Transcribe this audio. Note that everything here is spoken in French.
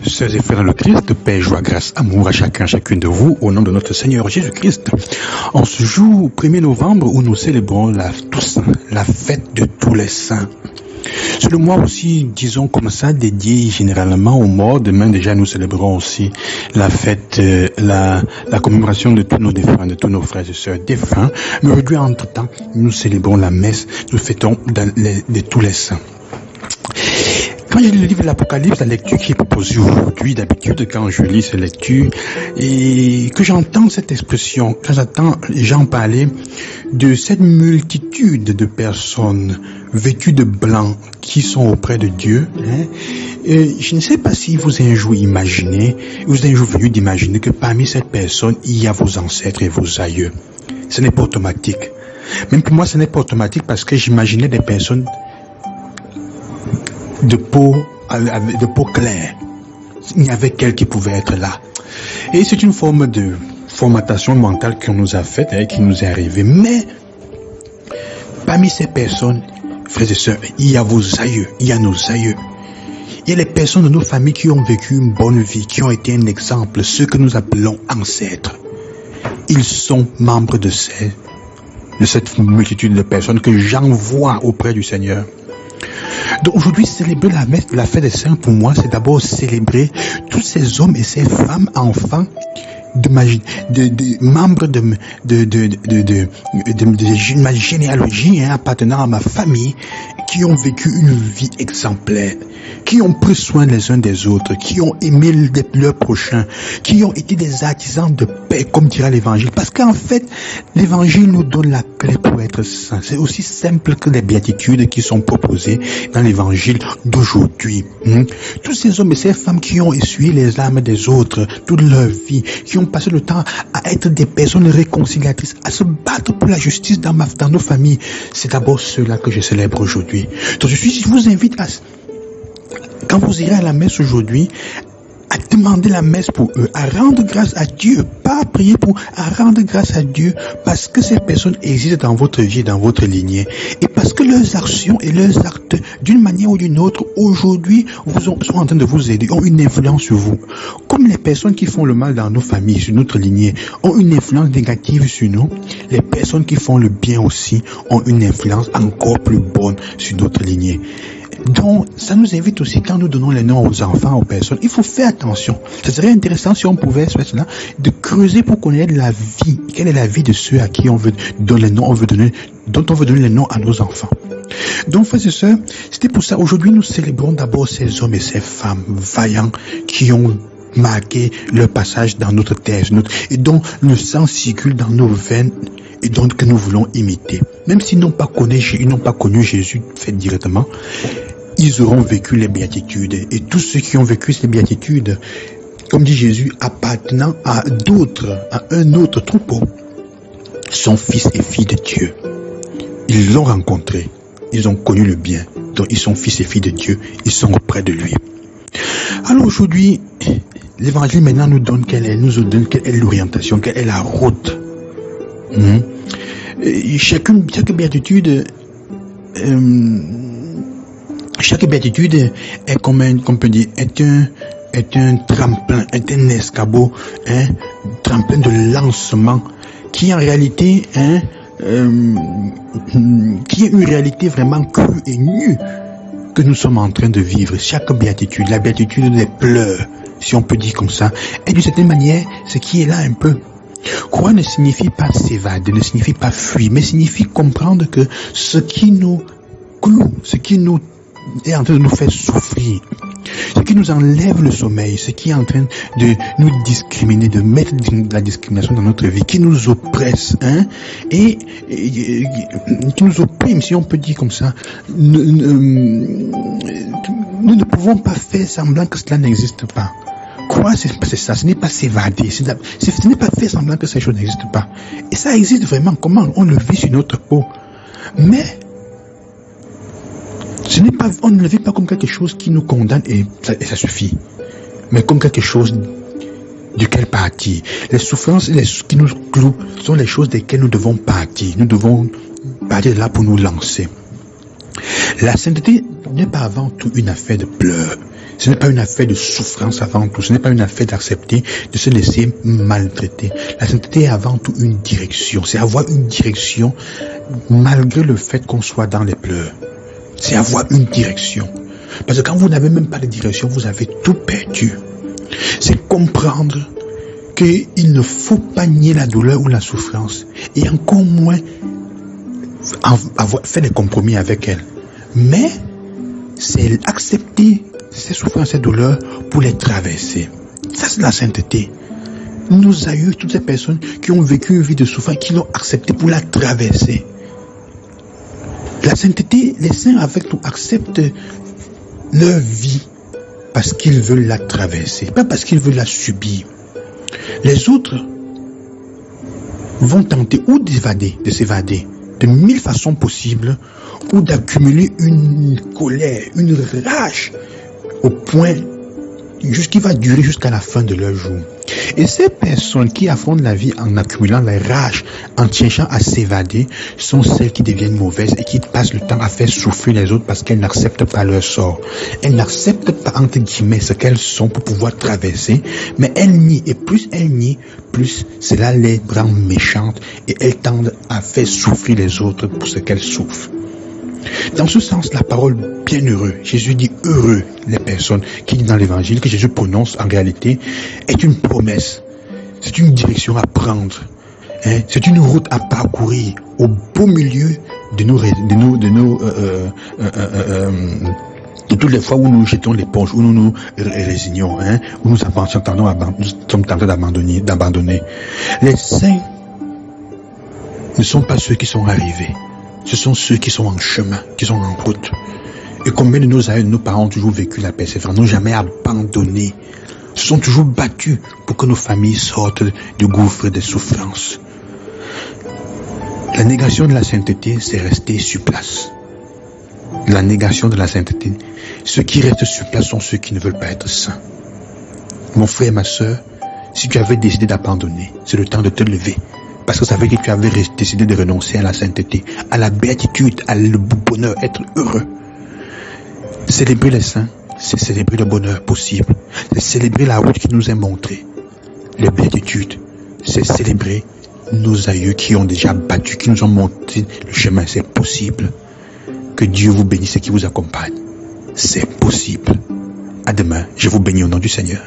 Sœurs et frères dans le Christ, paix, joie, grâce, amour à chacun, chacune de vous, au nom de notre Seigneur Jésus-Christ. En ce jour 1er novembre où nous célébrons la Toussaint, la fête de tous les saints. C'est le mois aussi, disons comme ça, dédié généralement aux morts. Demain déjà nous célébrons aussi la fête, la commémoration de tous nos défunts, de tous nos frères et sœurs défunts. Mais aujourd'hui, entre-temps, nous célébrons la messe, nous fêtons de tous les saints. Quand je lis le livre de l'Apocalypse, la lecture qui est proposée aujourd'hui, d'habitude, quand je lis cette lecture, et que j'entends cette expression, quand j'entends les gens parler de cette multitude de personnes vêtues de blanc qui sont auprès de Dieu, je ne sais pas si vous êtes un jour imaginé, vous êtes un jour venu d'imaginer que parmi ces personnes, il y a vos ancêtres et vos aïeux. Ce n'est pas automatique. Même pour moi, ce n'est pas automatique parce que j'imaginais des personnes de peau claire. Il y avait qu'elle qui pouvait être là. Et c'est une forme de formatation mentale qu'on nous a faite et qui nous est arrivée. Mais parmi ces personnes, frères et sœurs, il y a vos aïeux, il y a nos aïeux. Il y a les personnes de nos familles qui ont vécu une bonne vie, qui ont été un exemple, ceux que nous appelons ancêtres. Ils sont membres de cette multitude de personnes que j'envoie auprès du Seigneur. Donc aujourd'hui, célébrer la messe de la fête des saints, pour moi, c'est d'abord célébrer tous ces hommes et ces femmes, enfants, membres de ma généalogie, appartenant à ma famille, qui ont vécu une vie exemplaire, qui ont pris soin les uns des autres, qui ont aimé leurs prochains, qui ont été des artisans de paix, comme dira l'évangile. Parce qu'en fait, l'évangile nous donne la clé pour être saint. C'est aussi simple que les béatitudes qui sont proposées dans l'évangile d'aujourd'hui. Tous ces hommes et ces femmes qui ont essuyé les larmes des autres toute leur vie, qui ont passé le temps à être des personnes réconciliatrices, à se battre pour la justice dans nos familles, c'est d'abord ceux-là que je célèbre aujourd'hui. Donc je vous invite à, quand vous irez à la messe aujourd'hui, à demander la messe pour eux, à rendre grâce à Dieu, pas à prier pour, à rendre grâce à Dieu, parce que ces personnes existent dans votre vie, dans votre lignée, et parce que leurs actions et leurs actes, d'une manière ou d'une autre, aujourd'hui, sont en train de vous aider, ont une influence sur vous. Comme les personnes qui font le mal dans nos familles, sur notre lignée, ont une influence négative sur nous, les personnes qui font le bien aussi ont une influence encore plus bonne sur notre lignée. Donc, ça nous invite aussi, quand nous donnons les noms aux enfants, aux personnes, il faut faire attention. Ce serait intéressant si on pouvait faire cela, de creuser pour connaître la vie. Quelle est la vie de ceux à qui on veut donner les noms, dont on veut donner les noms à nos enfants. Donc, frères et sœurs, c'était pour ça, aujourd'hui, nous célébrons d'abord ces hommes et ces femmes vaillants qui ont marqué leur passage dans notre terre, et dont le sang circule dans nos veines, et donc que nous voulons imiter. Même s'ils n'ont pas connu Jésus fait directement, ils auront vécu les béatitudes. Et tous ceux qui ont vécu ces béatitudes, comme dit Jésus, appartenant à d'autres, à un autre troupeau, sont fils et filles de Dieu. Ils l'ont rencontré, ils ont connu le bien, donc ils sont fils et filles de Dieu, ils sont auprès de lui. Alors aujourd'hui, l'évangile maintenant nous donne quelle est l'orientation, quelle est la route. Chaque béatitude est comme qu'on peut dire, est un tremplin, est un escabeau, tremplin de lancement, qui en réalité, qui est une réalité vraiment crue et nue que nous sommes en train de vivre. Chaque béatitude, la béatitude des pleurs, si on peut dire comme ça, et d'une certaine manière, ce qui est là un peu. Croire ne signifie pas s'évader, ne signifie pas fuir, mais signifie comprendre que ce qui nous cloue, ce qui nous est en train de nous faire souffrir, ce qui nous enlève le sommeil, ce qui est en train de nous discriminer, de mettre de la discrimination dans notre vie, qui nous oppresse, et qui nous opprime, si on peut dire comme ça, nous ne pouvons pas faire semblant que cela n'existe pas. Croire, c'est ça, ce n'est pas s'évader, ce n'est pas faire semblant que ces choses n'existent pas. Et ça existe vraiment, comment on le vit sur notre peau. Mais, on ne le vit pas comme quelque chose qui nous condamne et ça suffit. Mais comme quelque chose duquel partir. Les souffrances qui nous clouent sont les choses desquelles nous devons partir. Nous devons partir de là pour nous lancer. La sainteté n'est pas avant tout une affaire de pleurs. Ce n'est pas une affaire de souffrance avant tout. Ce n'est pas une affaire d'accepter, de se laisser maltraiter. La sainteté est avant tout une direction. C'est avoir une direction malgré le fait qu'on soit dans les pleurs. C'est avoir une direction. Parce que quand vous n'avez même pas de direction, vous avez tout perdu. C'est comprendre qu'il ne faut pas nier la douleur ou la souffrance. Et encore moins faire des compromis avec elle. Mais c'est accepter ces souffrances, ces douleurs pour les traverser. Ça, c'est la sainteté. Nos aïeux, toutes ces personnes qui ont vécu une vie de souffrance, qui l'ont accepté pour la traverser. La sainteté, les saints avec nous acceptent leur vie parce qu'ils veulent la traverser, pas parce qu'ils veulent la subir. Les autres vont tenter ou de s'évader de 1000 façons possibles ou d'accumuler une colère, une rage au point qui va durer jusqu'à la fin de leur jour. Et ces personnes qui affrontent la vie en accumulant la rage, en cherchant à s'évader, sont celles qui deviennent mauvaises et qui passent le temps à faire souffrir les autres parce qu'elles n'acceptent pas leur sort. Elles n'acceptent pas, entre guillemets, ce qu'elles sont pour pouvoir traverser, mais elles nient. Et plus elles nient, plus cela les rend méchantes et elles tendent à faire souffrir les autres pour ce qu'elles souffrent. Dans ce sens, la parole bienheureux, Jésus dit heureux les personnes qui dans l'évangile que Jésus prononce en réalité est une promesse. C'est une direction à prendre. C'est une route à parcourir au beau milieu de toutes les fois où nous jetons l'éponge, où nous nous résignons, où nous sommes tentés d'abandonner. Les saints ne sont pas ceux qui sont arrivés. Ce sont ceux qui sont en chemin, qui sont en route. Et combien de nos aïeux, nos parents ont toujours vécu la persévérance, n'ont jamais abandonné, se sont toujours battus pour que nos familles sortent du gouffre des souffrances. La négation de la sainteté, c'est rester sur place. La négation de la sainteté, ceux qui restent sur place sont ceux qui ne veulent pas être saints. Mon frère et ma soeur, si tu avais décidé d'abandonner, c'est le temps de te lever. Parce que ça veut dire que tu avais décidé de renoncer à la sainteté, à la béatitude, à le bonheur, être heureux. Célébrer les saints, c'est célébrer le bonheur possible. C'est célébrer la route qui nous est montrée. La béatitude, c'est célébrer nos aïeux qui ont déjà battu, qui nous ont montré le chemin. C'est possible. Que Dieu vous bénisse et qui vous accompagne. C'est possible. À demain, je vous bénis au nom du Seigneur.